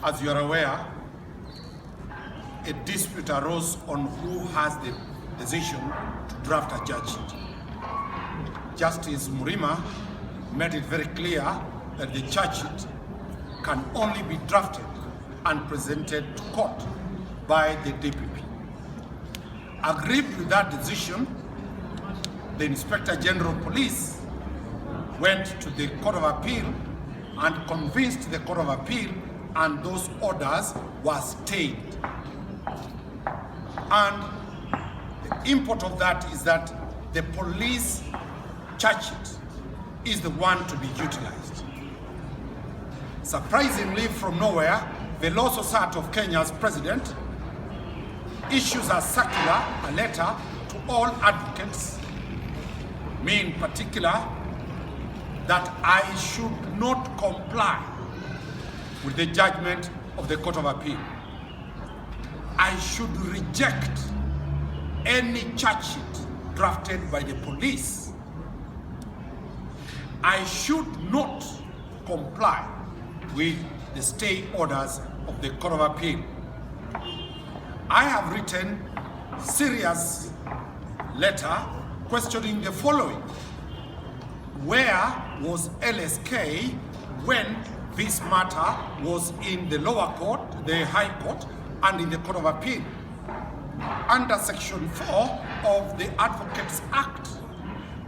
As you are aware, a dispute arose on who has the decision to draft a charge sheet. Justice Murima made it very clear that the charge sheet can only be drafted and presented to court by the DPP. Aggrieved with that decision, the Inspector General of Police went to the Court of Appeal and convinced the Court of Appeal, and those orders were stayed. And the import of that is that the police charge sheet is the one to be utilized. Surprisingly, from nowhere, the Law Society of Kenya's president issues a circular, a letter to all advocates, me in particular, that I should not comply with the judgment of the Court of Appeal. I should reject any charge sheet drafted by the police. I should not comply with the stay orders of the Court of Appeal. I have written serious letter questioning the following. Where was LSK when this matter was in the lower court, the High Court, and in the Court of Appeal? Under Section 4 of the Advocates Act,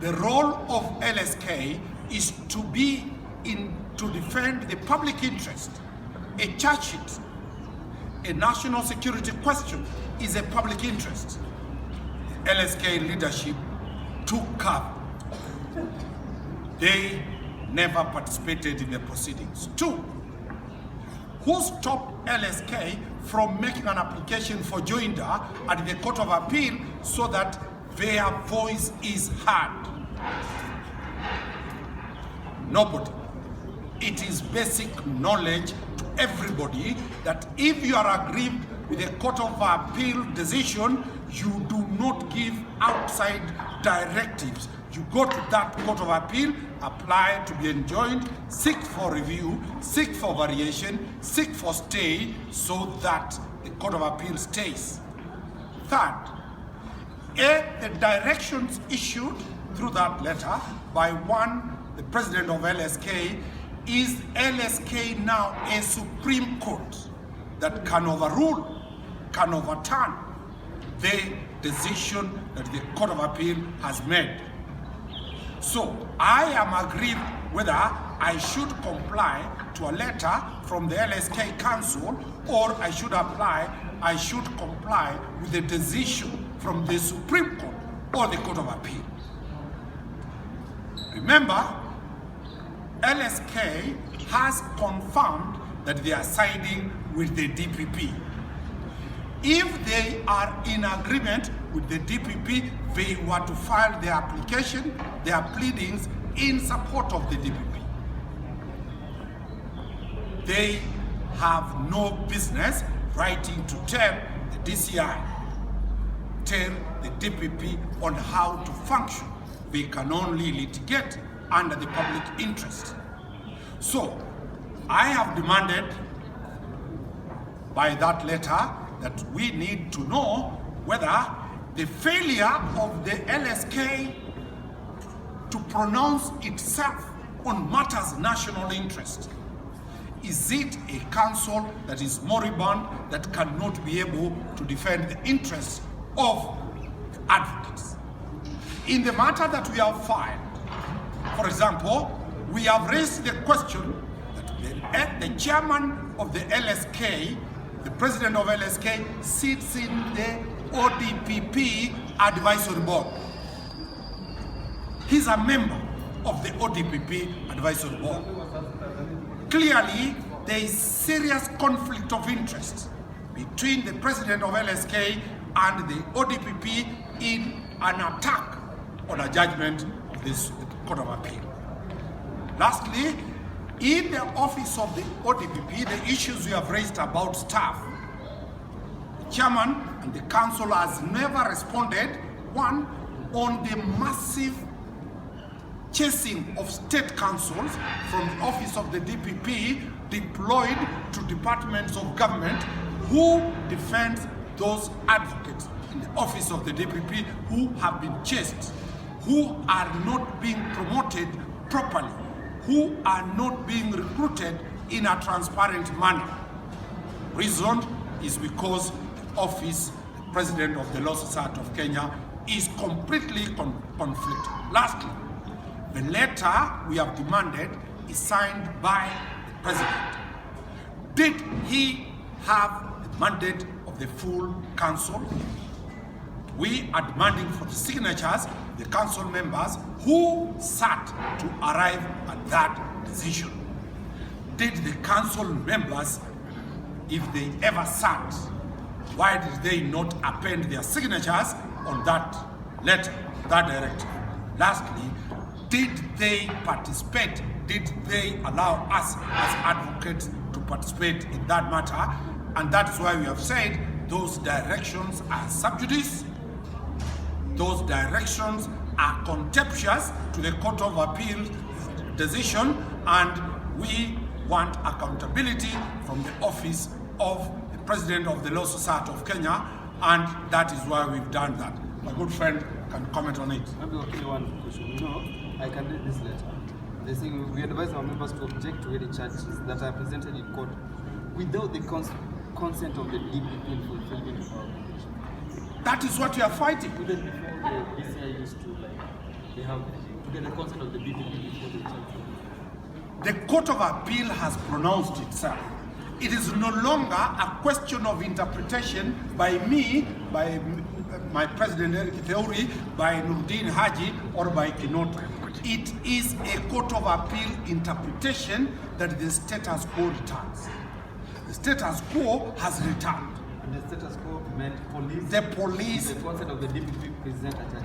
the role of LSK is to defend the public interest. A charge sheet, a national security question, is a public interest. The LSK leadership took cover. They never participated in the proceedings. 2, who stopped LSK from making an application for joinder at the Court of Appeal so that their voice is heard? Nobody. It is basic knowledge to everybody that if you are aggrieved with a Court of Appeal decision, you do not give outside directives. You go to that Court of Appeal, apply to be enjoined, seek for review, seek for variation, seek for stay, so that the Court of Appeal stays. 3rd, the directions issued through that letter by the president of LSK, is LSK now a Supreme Court that can overrule, can overturn the decision that the Court of Appeal has made? So I am aggrieved whether I should comply to a letter from the LSK Council, or I should comply with the decision from the Supreme Court or the Court of Appeal. Remember, LSK has confirmed that they are siding with the DPP. If they are in agreement with the DPP, they were to file their application, their pleadings in support of the DPP. They have no business writing to tell the DCI, tell the DPP on how to function. They can only litigate under the public interest. So I have demanded by that letter that we need to know whether the failure of the LSK to pronounce itself on matters national interest, is it a council that is moribund, that cannot be able to defend the interests of the advocates? In the matter that we have filed, for example, we have raised the question that the chairman of the LSK, the president of LSK, sits in the ODPP advisory board. He's a member of the ODPP advisory board. Clearly, there is serious conflict of interest between the president of LSK and the ODPP in an attack on a judgment of this Court of Appeal. Lastly, in the office of the ODPP, the issues we have raised about staff, the chairman and the council has never responded, one, on the massive chasing of state councils from the office of the DPP deployed to departments of government who defends those advocates in the office of the DPP who have been chased, who are not being promoted properly, who are not being recruited in a transparent manner. Reason is because the office, the President of the Law Society of Kenya, is completely conflicted. Lastly, the letter we have demanded is signed by the President. Did he have the mandate of the full council? We are demanding for the signatures, the council members who sat to arrive at that decision. Did the council members, if they ever sat, why did they not append their signatures on that letter, that directive? Lastly, did they participate? Did they allow us as advocates to participate in that matter? And that's why we have said those directions are sub judice. Those directions are contemptuous to the Court of Appeal decision, and we want accountability from the office of the President of the Law Society of Kenya, and that is why we've done that. My good friend can comment on it. Maybe okay, one question. You know, I can read this letter. They say we advise our members to object to any charges that are presented in court without the consent of the DPP in fulfillment of our obligation. That is what we are fighting. Even before the DCI used to, they have to get the consent of the DPP before the charge. The Court of Appeal has pronounced itself. It is no longer a question of interpretation by me, by my President Erick Theuri, by Nurdin Haji, or by Kinoto. It is a Court of Appeal interpretation that the status quo returns. The status quo has returned. And the status quo meant police. The police. The consent of the DPP present a charge.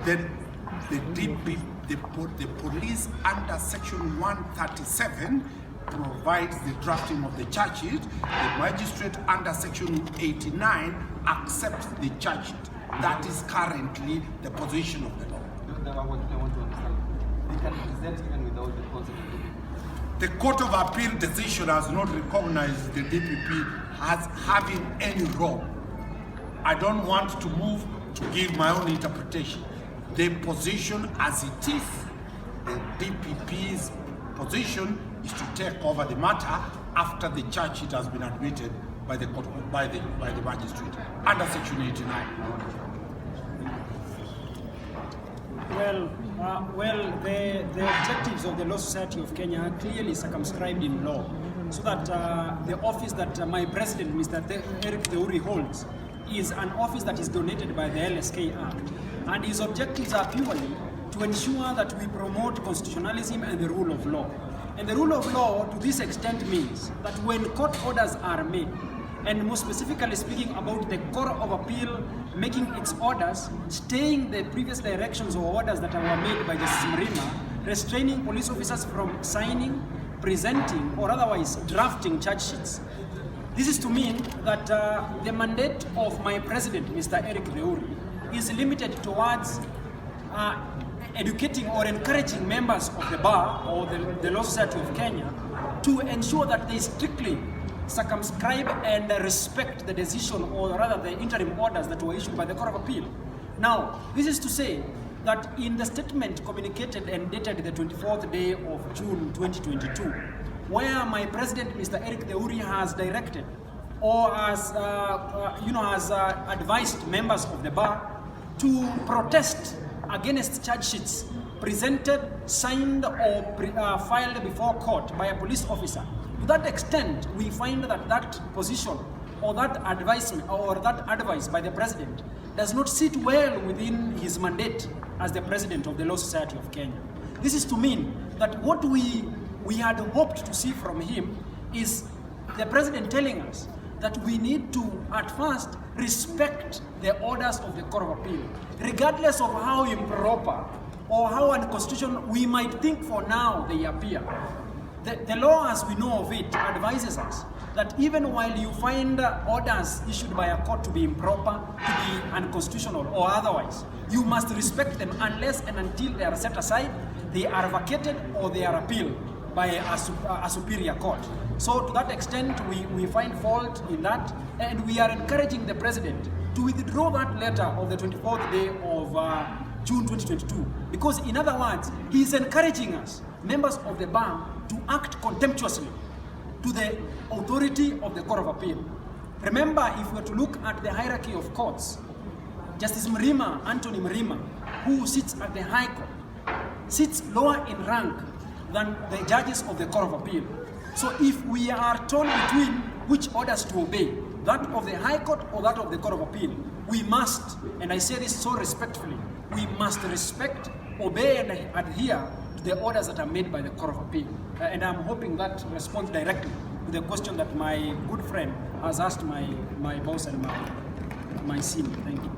The police under Section 137 provides the drafting of the charge sheet. The magistrate under Section 89 accepts the charge sheet. That is currently the position of the law. I want to understand. They can present even without the consent of the DPP. The Court of Appeal decision has not recognized the DPP as having any role. I don't want to move to give my own interpretation. The position as it is, the DPP's position is to take over the matter after the charge sheet has been admitted by the court, by the magistrate under Section 89. Well, the objectives of the Law Society of Kenya are clearly circumscribed in law, so that the office that my president, Mr. Erick Theuri, holds is an office that is donated by the LSK Act, and his objectives are purely to ensure that we promote constitutionalism and the rule of law. And the rule of law, to this extent, means that when court orders are made, and more specifically speaking about the Court of Appeal making its orders, staying the previous directions or orders that were made by Justice Mrima, restraining police officers from signing, presenting, or otherwise drafting charge sheets. This is to mean that the mandate of my president, Mr. Erick Theuri, is limited towards educating or encouraging members of the bar or the Law Society of Kenya to ensure that they strictly circumscribe and respect the decision, or rather the interim orders that were issued by the Court of Appeal. Now, this is to say that in the statement communicated and dated the 24th day of June 2022, where my president, Mr. Erick Theuri, has directed or has advised members of the bar to protest against charge sheets presented, signed, or filed before court by a police officer. To that extent, we find that that position or that advisement or that advice by the president does not sit well within his mandate as the president of the Law Society of Kenya. This is to mean that what we had hoped to see from him is the president telling us that we need to, at first, respect the orders of the Court of Appeal, regardless of how improper or how unconstitutional we might think for now they appear. The law, as we know of it, advises us that even while you find orders issued by a court to be improper, to be unconstitutional or otherwise, you must respect them unless and until they are set aside they are vacated or they are appealed by a superior court. So to that extent, we find fault in that, and we are encouraging the president to withdraw that letter of the 24th day of June 2022, because in other words, he is encouraging us, members of the bar, to act contemptuously to the authority of the Court of Appeal. Remember, if we were to look at the hierarchy of courts, Justice Mrima, Anthony Mrima, who sits at the High Court, sits lower in rank than the judges of the Court of Appeal. So if we are torn between which orders to obey, that of the High Court or that of the Court of Appeal, we must, and I say this so respectfully, we must respect, obey, and adhere to the orders that are made by the Court of Appeal. And I'm hoping that responds directly to the question that my good friend has asked my boss and my senior. Thank you.